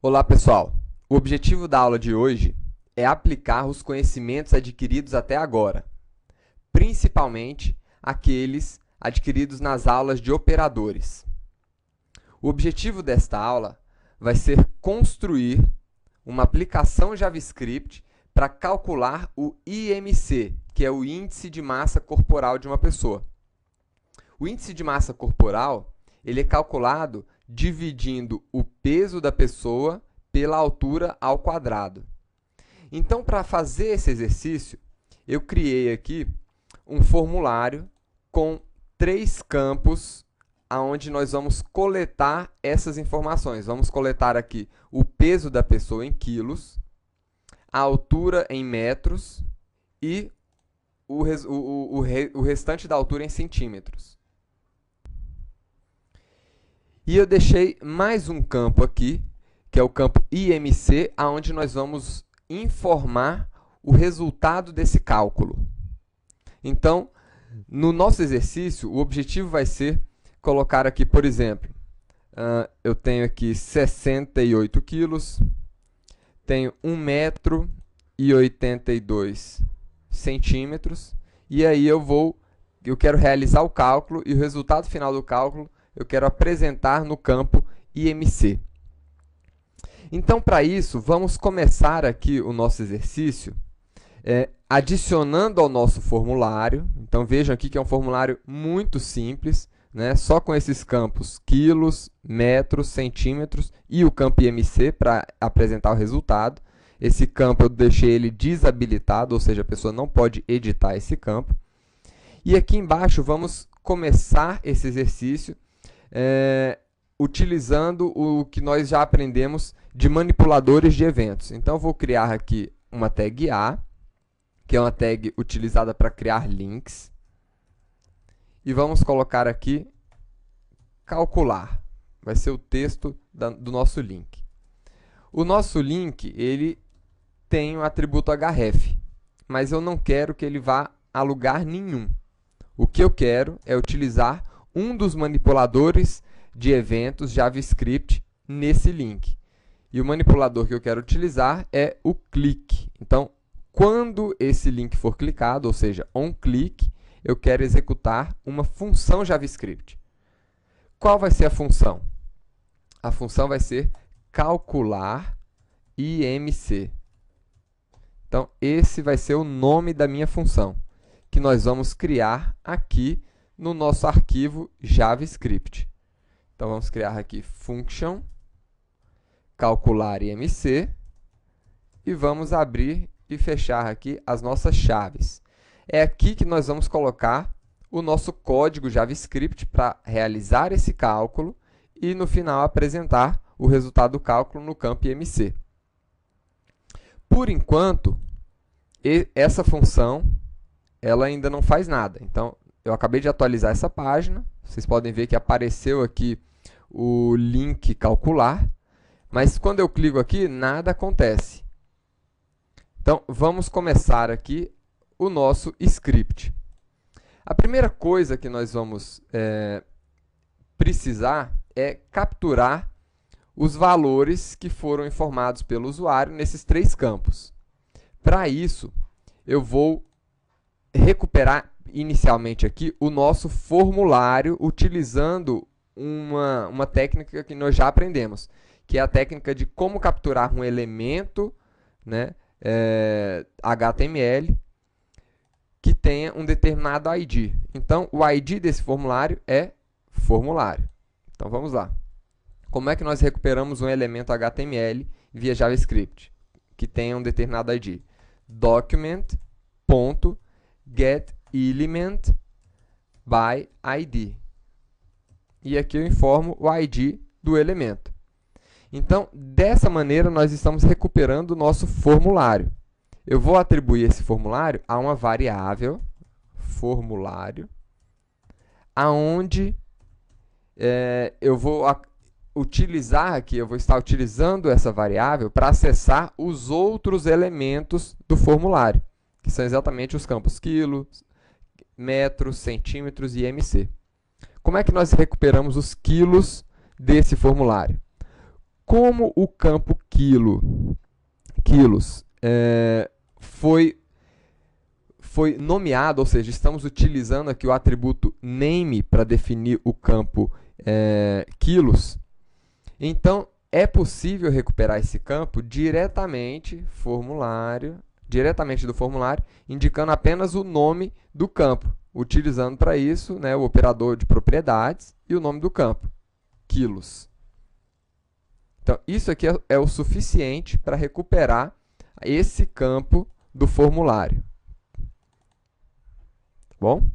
Olá, pessoal! O objetivo da aula de hoje é aplicar os conhecimentos adquiridos até agora, principalmente aqueles adquiridos nas aulas de operadores. O objetivo desta aula vai ser construir uma aplicação JavaScript para calcular o IMC, que é o índice de massa corporal de uma pessoa. O índice de massa corporal ele é calculado dividindo o peso da pessoa pela altura ao quadrado. Então, para fazer esse exercício, eu criei aqui um formulário com 3 campos onde nós vamos coletar essas informações. Vamos coletar aqui o peso da pessoa em quilos, a altura em metros e o restante da altura em centímetros. E eu deixei mais um campo aqui, que é o campo IMC, onde nós vamos informar o resultado desse cálculo. Então, no nosso exercício, o objetivo vai ser colocar aqui, por exemplo, eu tenho aqui 68 quilos, tenho 1,82 m, e aí eu quero realizar o cálculo, e o resultado final do cálculo eu quero apresentar no campo IMC. Então, para isso, vamos começar aqui o nosso exercício adicionando ao nosso formulário. Então, vejam aqui que é um formulário muito simples, né? Só com esses campos quilos, metros, centímetros e o campo IMC para apresentar o resultado. Esse campo eu deixei ele desabilitado, ou seja, a pessoa não pode editar esse campo. E aqui embaixo vamos começar esse exercício utilizando o que nós já aprendemos de manipuladores de eventos. Então, eu vou criar aqui uma tag A, que é uma tag utilizada para criar links. E vamos colocar aqui calcular. Vai ser o texto do nosso link. O nosso link ele tem o atributo href, mas eu não quero que ele vá a lugar nenhum. O que eu quero é utilizar um dos manipuladores de eventos JavaScript nesse link. E o manipulador que eu quero utilizar é o click. Então, quando esse link for clicado, ou seja, onClick, eu quero executar uma função JavaScript. Qual vai ser a função? A função vai ser calcular IMC. Então, esse vai ser o nome da minha função, que nós vamos criar aqui no nosso arquivo JavaScript. Então, vamos criar aqui function, calcular IMC, e vamos abrir e fechar aqui as nossas chaves. É aqui que nós vamos colocar o nosso código JavaScript para realizar esse cálculo e, no final, apresentar o resultado do cálculo no campo IMC. Por enquanto, essa função ela ainda não faz nada. Então, eu acabei de atualizar essa página. Vocês podem ver que apareceu aqui o link calcular, mas quando eu clico aqui, nada acontece. Então, vamos começar aqui o nosso script. A primeira coisa que nós vamos precisar é capturar os valores que foram informados pelo usuário nesses 3 campos. Para isso, eu vou recuperar inicialmente aqui o nosso formulário utilizando uma técnica que nós já aprendemos, que é a técnica de como capturar um elemento, né, HTML que tenha um determinado ID. Então, o ID desse formulário é formulário. Então, vamos lá. Como é que nós recuperamos um elemento HTML via JavaScript que tenha um determinado ID? Document.getElementById. E aqui eu informo o ID do elemento. Então, dessa maneira, nós estamos recuperando o nosso formulário. Eu vou atribuir esse formulário a uma variável, formulário, aonde eu vou utilizar aqui, eu vou estar utilizando essa variável para acessar os outros elementos do formulário, que são exatamente os campos quilos, metros, centímetros e IMC. Como é que nós recuperamos os quilos desse formulário? Como o campo quilos foi nomeado, ou seja, estamos utilizando aqui o atributo name para definir o campo quilos, então é possível recuperar esse campo diretamente do formulário, indicando apenas o nome do campo, utilizando para isso, né, o operador de propriedades e o nome do campo, quilos. Então, isso aqui é o suficiente para recuperar esse campo do formulário. Bom?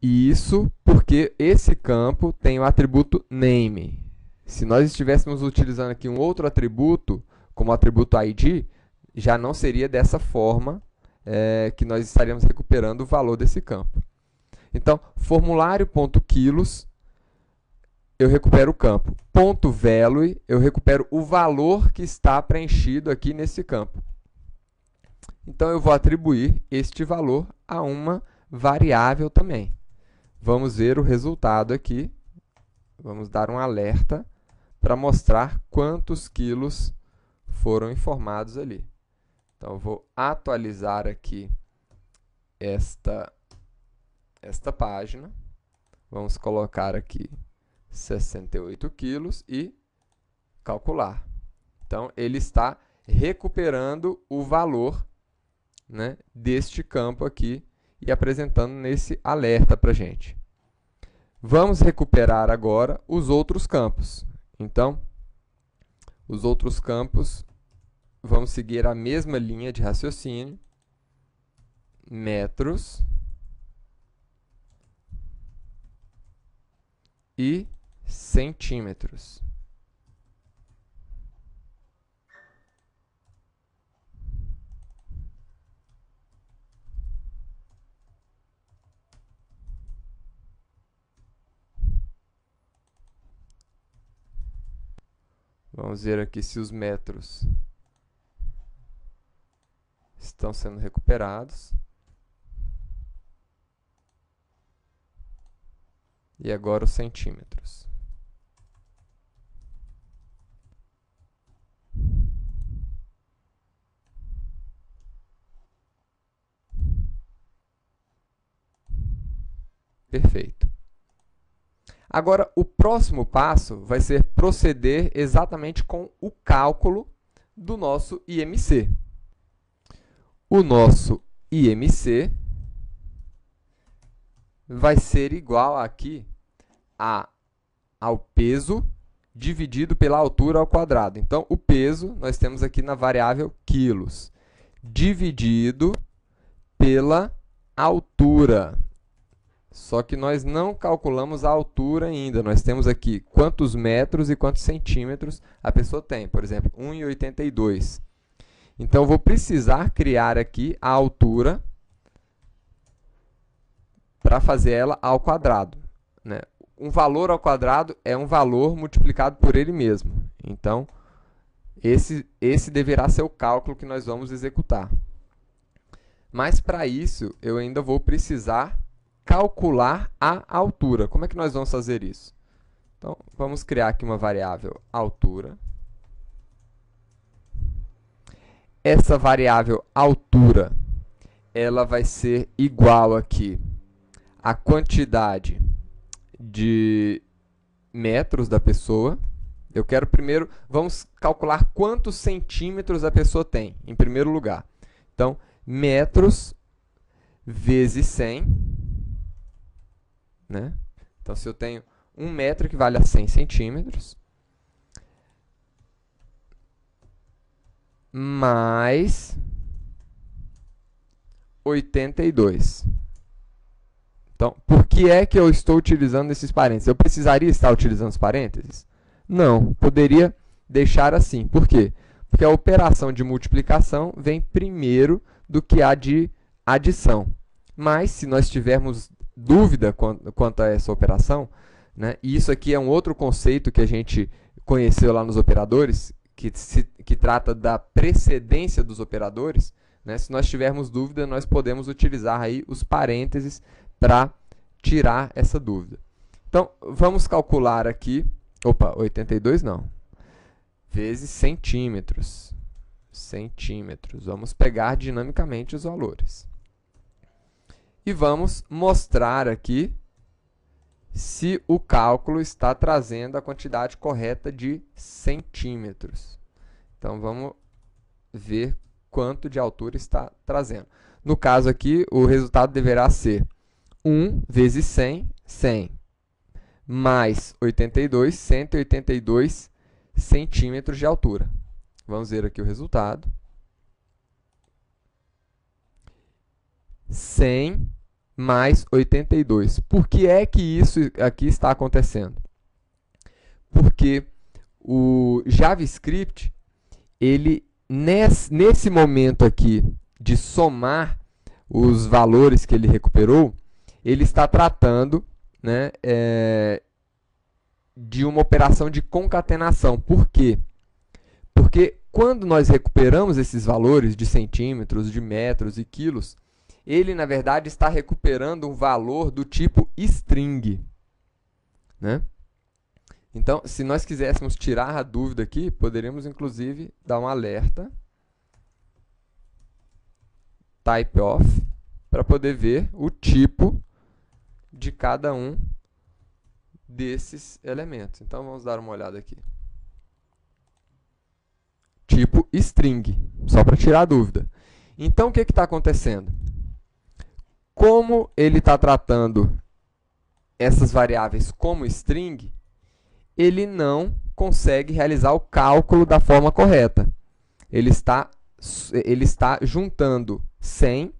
E isso porque esse campo tem o atributo name. Se nós estivéssemos utilizando aqui um outro atributo, como o atributo ID, já não seria dessa forma que nós estaríamos recuperando o valor desse campo. Então, formulário.quilos, eu recupero o campo. .value, eu recupero o valor que está preenchido aqui nesse campo. Então, eu vou atribuir este valor a uma variável também. Vamos ver o resultado aqui. Vamos dar um alerta para mostrar quantos quilos foram informados ali. Então, eu vou atualizar aqui esta página. Vamos colocar aqui 68 quilos e calcular. Então, ele está recuperando o valor, né, deste campo aqui e apresentando nesse alerta para a gente. Vamos recuperar agora os outros campos. Então, os outros campos, vamos seguir a mesma linha de raciocínio. Metros e centímetros. Vamos ver aqui se os metros estão sendo recuperados. E agora os centímetros. Perfeito. Agora, o próximo passo vai ser proceder exatamente com o cálculo do nosso IMC. O nosso IMC vai ser igual aqui ao peso dividido pela altura ao quadrado. Então, o peso nós temos aqui na variável quilos, dividido pela altura. Só que nós não calculamos a altura ainda. Nós temos aqui quantos metros e quantos centímetros a pessoa tem. Por exemplo, 1,82. Então, eu vou precisar criar aqui a altura para fazer ela ao quadrado, né? Um valor ao quadrado é um valor multiplicado por ele mesmo. Então, esse deverá ser o cálculo que nós vamos executar. Mas, para isso, eu ainda vou precisar calcular a altura. Como é que nós vamos fazer isso? Então, vamos criar aqui uma variável altura. Essa variável altura, ela vai ser igual aqui à quantidade de metros da pessoa. Eu quero primeiro, vamos calcular quantos centímetros a pessoa tem, em primeiro lugar. Então, metros vezes 100, né? Então, se eu tenho 1 metro equivale a 100 centímetros, mais 82. Então, por que é que eu estou utilizando esses parênteses? Eu precisaria estar utilizando os parênteses? Não, poderia deixar assim. Por quê? Porque a operação de multiplicação vem primeiro do que a de adição. Mas, se nós tivermos dúvida quanto a essa operação, né, e isso aqui é um outro conceito que a gente conheceu lá nos operadores, que trata da precedência dos operadores, né, se nós tivermos dúvida, nós podemos utilizar aí os parênteses para tirar essa dúvida. Então, vamos calcular aqui, 82 não, vezes centímetros. Centímetros. Vamos pegar dinamicamente os valores. E vamos mostrar aqui se o cálculo está trazendo a quantidade correta de centímetros. Então, vamos ver quanto de altura está trazendo. No caso aqui, o resultado deverá ser 1 vezes 100, 100, mais 82, 182 centímetros de altura. Vamos ver aqui o resultado. 100 mais 82. Por que é que isso aqui está acontecendo? Porque o JavaScript, ele, nesse momento aqui de somar os valores que ele recuperou, ele está tratando, né, de uma operação de concatenação. Por quê? Porque quando nós recuperamos esses valores de centímetros, de metros e quilos, ele, na verdade, está recuperando um valor do tipo string, né? Então, se nós quiséssemos tirar a dúvida aqui, poderíamos, inclusive, dar um alerta, type of, para poder ver o tipo de cada um desses elementos. Então, vamos dar uma olhada aqui. Tipo string, só para tirar a dúvida. Então, o que está acontecendo? Como ele está tratando essas variáveis como string, ele não consegue realizar o cálculo da forma correta. Ele está juntando 100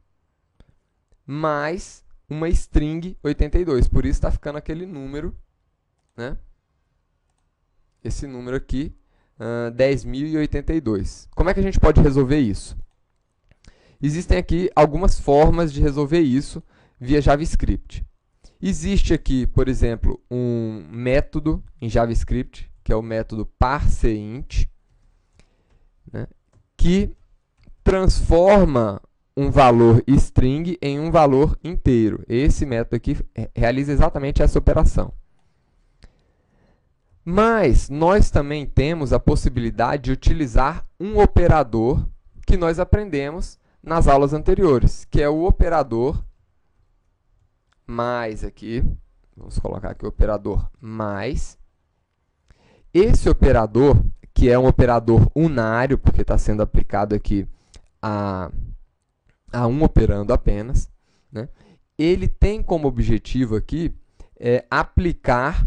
mais uma string 82. Por isso está ficando aquele número, né? Esse número aqui, 10.082. Como é que a gente pode resolver isso? Existem aqui algumas formas de resolver isso via JavaScript. Existe aqui, por exemplo, um método em JavaScript, que é o método parseInt, né, que transforma um valor string em um valor inteiro. Esse método aqui realiza exatamente essa operação. Mas nós também temos a possibilidade de utilizar um operador que nós aprendemos nas aulas anteriores, que é o operador mais aqui. Vamos colocar aqui o operador mais. Esse operador, que é um operador unário, porque está sendo aplicado aqui a um operando apenas, né? Ele tem como objetivo aqui aplicar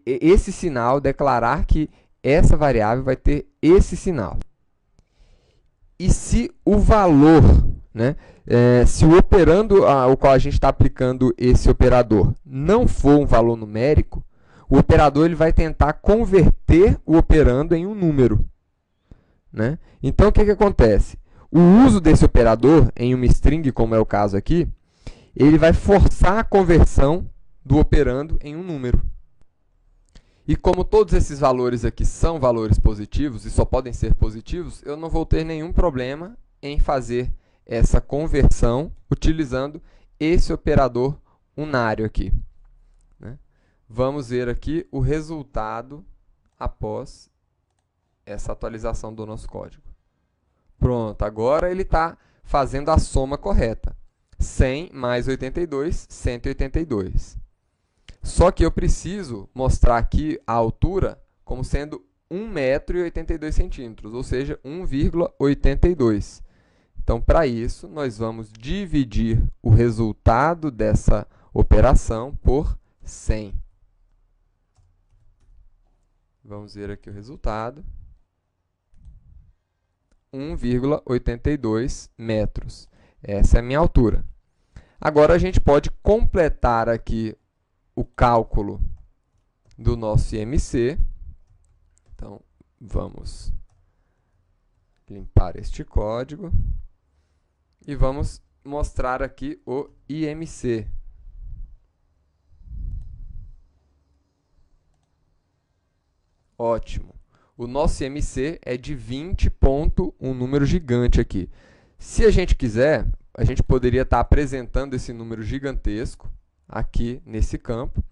esse sinal, declarar que essa variável vai ter esse sinal. E se o valor, né, se o operando ao qual a gente está aplicando esse operador não for um valor numérico, o operador ele vai tentar converter o operando em um número, né? Então, o que acontece? O uso desse operador em uma string, como é o caso aqui, ele vai forçar a conversão do operando em um número. E como todos esses valores aqui são valores positivos e só podem ser positivos, eu não vou ter nenhum problema em fazer essa conversão utilizando esse operador unário aqui, né? Vamos ver aqui o resultado após essa atualização do nosso código. Pronto, agora ele está fazendo a soma correta. 100 mais 82, 182. Só que eu preciso mostrar aqui a altura como sendo 1,82 m, ou seja, 1,82. Então, para isso, nós vamos dividir o resultado dessa operação por 100. Vamos ver aqui o resultado. 1,82 metros. Essa é a minha altura. Agora, a gente pode completar aqui o cálculo do nosso IMC. Então, vamos limpar este código e vamos mostrar aqui o IMC. Ótimo. O nosso IMC é de 20 ponto, um número gigante aqui. Se a gente quiser, a gente poderia estar apresentando esse número gigantesco aqui nesse campo,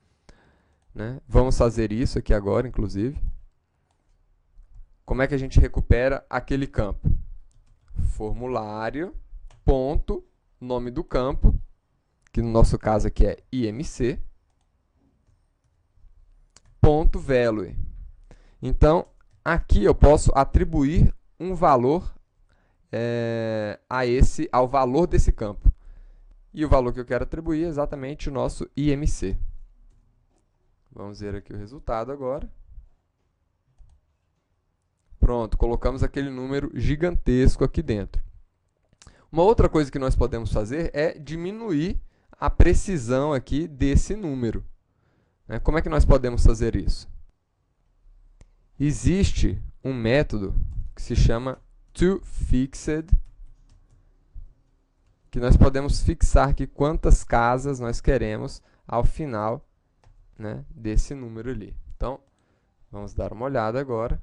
né? Vamos fazer isso aqui agora, inclusive. como é que a gente recupera aquele campo? Formulário, ponto, nome do campo, que no nosso caso aqui é IMC, ponto value. Então, aqui eu posso atribuir um valor ao valor desse campo. E o valor que eu quero atribuir é exatamente o nosso IMC. Vamos ver aqui o resultado agora. Pronto, colocamos aquele número gigantesco aqui dentro. Uma outra coisa que nós podemos fazer é diminuir a precisão aqui desse número. Como é que nós podemos fazer isso? Existe um método que se chama toFixed, que nós podemos fixar aqui quantas casas nós queremos ao final, desse número ali. Então, vamos dar uma olhada agora.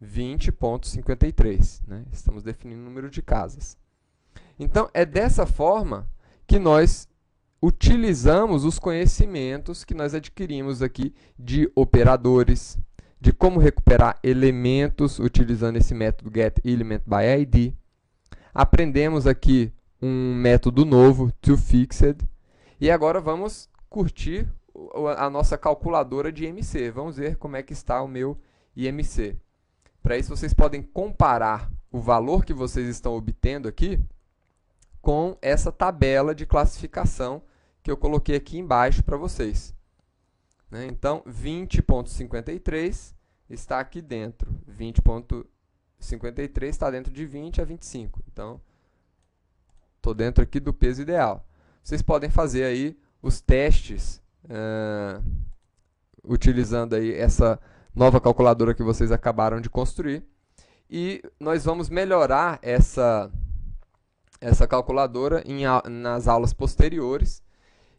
20.53, estamos definindo o número de casas. Então, é dessa forma que nós utilizamos os conhecimentos que nós adquirimos aqui de operadores, de como recuperar elementos utilizando esse método getElementById. Aprendemos aqui um método novo, toFixed, e agora vamos curtir a nossa calculadora de IMC. Vamos ver como é que está o meu IMC. Para isso, vocês podem comparar o valor que vocês estão obtendo aqui com essa tabela de classificação que eu coloquei aqui embaixo para vocês. Então, 20.53 está aqui dentro. 20.53 está dentro de 20 a 25. Então, estou dentro aqui do peso ideal. Vocês podem fazer aí os testes utilizando aí essa nova calculadora que vocês acabaram de construir. E nós vamos melhorar essa calculadora nas aulas posteriores.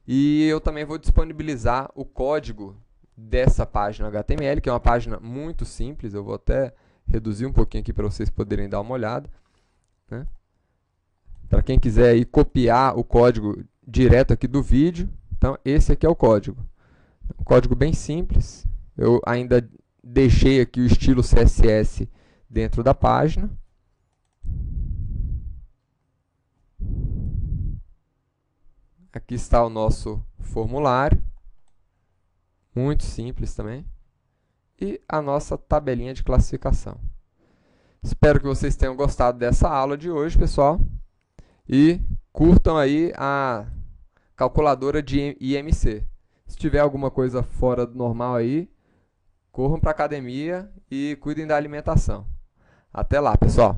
E eu também vou disponibilizar o código dessa página HTML, que é uma página muito simples. Eu vou até reduzir um pouquinho aqui para vocês poderem dar uma olhada. Para quem quiser aí copiar o código direto aqui do vídeo, então esse aqui é o código. Um código bem simples. Eu ainda deixei aqui o estilo CSS dentro da página. Aqui está o nosso formulário. Muito simples também. E a nossa tabelinha de classificação. Espero que vocês tenham gostado dessa aula de hoje, pessoal. E curtam aí a calculadora de IMC. Se tiver alguma coisa fora do normal aí, corram para a academia e cuidem da alimentação. Até lá, pessoal!